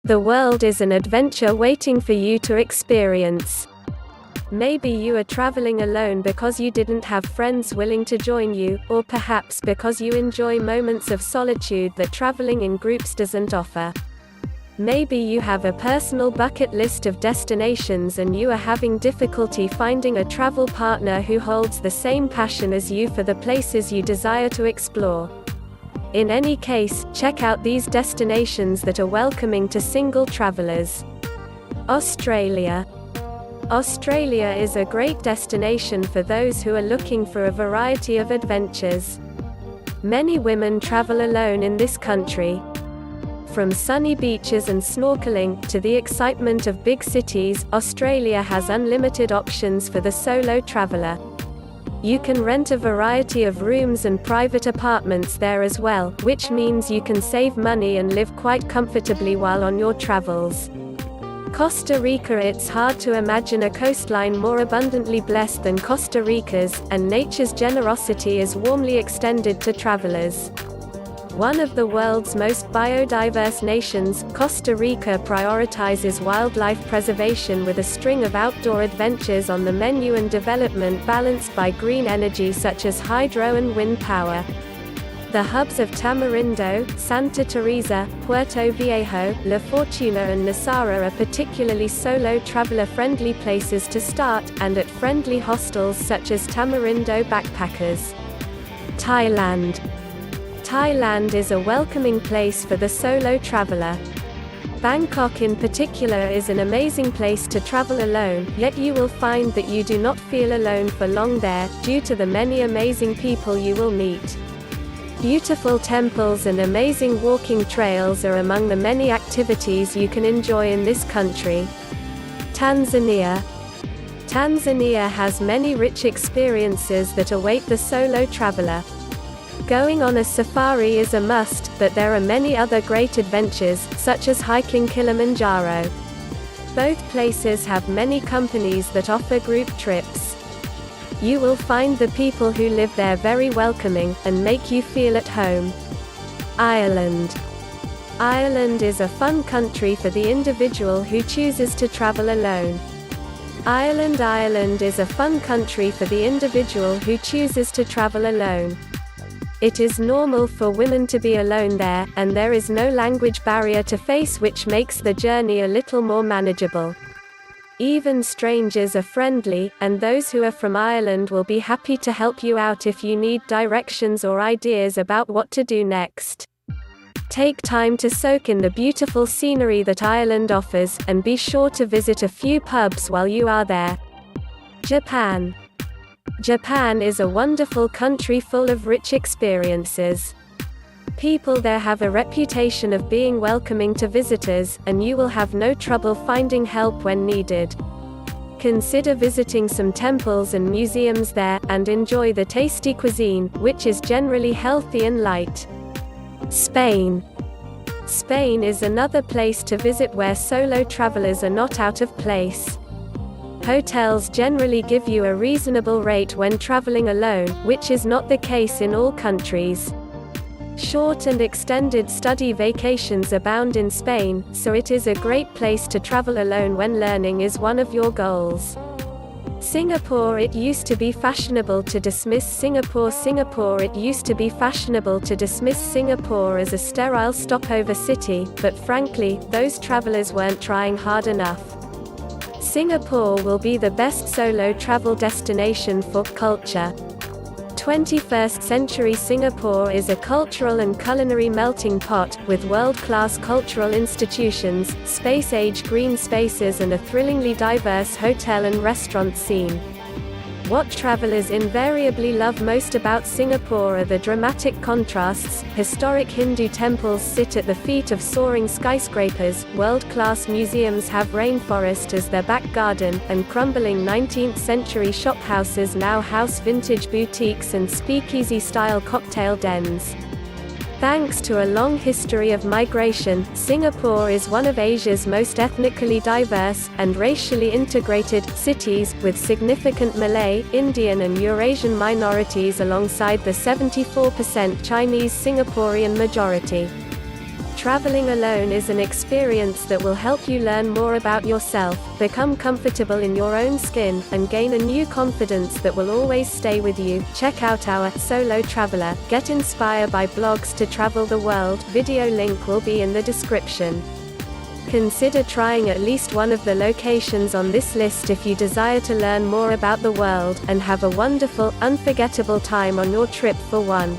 The world is an adventure waiting for you to experience. Maybe you are traveling alone because you didn't have friends willing to join you, or perhaps because you enjoy moments of solitude that traveling in groups doesn't offer. Maybe you have a personal bucket list of destinations and you are having difficulty finding a travel partner who holds the same passion as you for the places you desire to explore. In any case, check out these destinations that are welcoming to single travelers. Australia. Australia is a great destination for those who are looking for a variety of adventures. Many women travel alone in this country. From sunny beaches and snorkeling, to the excitement of big cities, Australia has unlimited options for the solo traveler. You can rent a variety of rooms and private apartments there as well, which means you can save money and live quite comfortably while on your travels. Costa Rica. It's hard to imagine a coastline more abundantly blessed than Costa Rica's, and nature's generosity is warmly extended to travelers. One of the world's most biodiverse nations, Costa Rica prioritizes wildlife preservation with a string of outdoor adventures on the menu and development balanced by green energy such as hydro and wind power. The hubs of Tamarindo, Santa Teresa, Puerto Viejo, La Fortuna and Nasara are particularly solo traveler-friendly places to start, and at friendly hostels such as Tamarindo Backpackers. Thailand. Thailand is a welcoming place for the solo traveler. Bangkok in particular is an amazing place to travel alone, yet you will find that you do not feel alone for long there, due to the many amazing people you will meet. Beautiful temples and amazing walking trails are among the many activities you can enjoy in this country. Tanzania. Tanzania has many rich experiences that await the solo traveler. Going on a safari is a must, but there are many other great adventures, such as hiking Kilimanjaro. Both places have many companies that offer group trips. You will find the people who live there very welcoming, and make you feel at home. Ireland. Ireland is a fun country for the individual who chooses to travel alone. Ireland is a fun country for the individual who chooses to travel alone. It is normal for women to be alone there, and there is no language barrier to face, which makes the journey a little more manageable. Even strangers are friendly, and those who are from Ireland will be happy to help you out if you need directions or ideas about what to do next. Take time to soak in the beautiful scenery that Ireland offers, and be sure to visit a few pubs while you are there. Japan. Japan is a wonderful country full of rich experiences. People there have a reputation of being welcoming to visitors, and you will have no trouble finding help when needed. Consider visiting some temples and museums there, and enjoy the tasty cuisine, which is generally healthy and light. Spain. Spain is another place to visit where solo travelers are not out of place. Hotels generally give you a reasonable rate when traveling alone, which is not the case in all countries. Short and extended study vacations abound in Spain, so it is a great place to travel alone when learning is one of your goals. Singapore. It used to be fashionable to dismiss Singapore. It used to be fashionable to dismiss Singapore as a sterile stopover city, but frankly, those travelers weren't trying hard enough. Singapore will be the best solo travel destination for culture. 21st century Singapore is a cultural and culinary melting pot, with world-class cultural institutions, space-age green spaces and a thrillingly diverse hotel and restaurant scene. What travelers invariably love most about Singapore are the dramatic contrasts. Historic Hindu temples sit at the feet of soaring skyscrapers, world-class museums have rainforest as their back garden, and crumbling 19th-century shophouses now house vintage boutiques and speakeasy-style cocktail dens. Thanks to a long history of migration, Singapore is one of Asia's most ethnically diverse, and racially integrated, cities, with significant Malay, Indian and Eurasian minorities alongside the 74% Chinese Singaporean majority. Traveling alone is an experience that will help you learn more about yourself, become comfortable in your own skin, and gain a new confidence that will always stay with you. Check out our Solo Traveler, Get Inspired by Blogs to Travel the World video link will be in the description. Consider trying at least one of the locations on this list if you desire to learn more about the world, and have a wonderful, unforgettable time on your trip for one.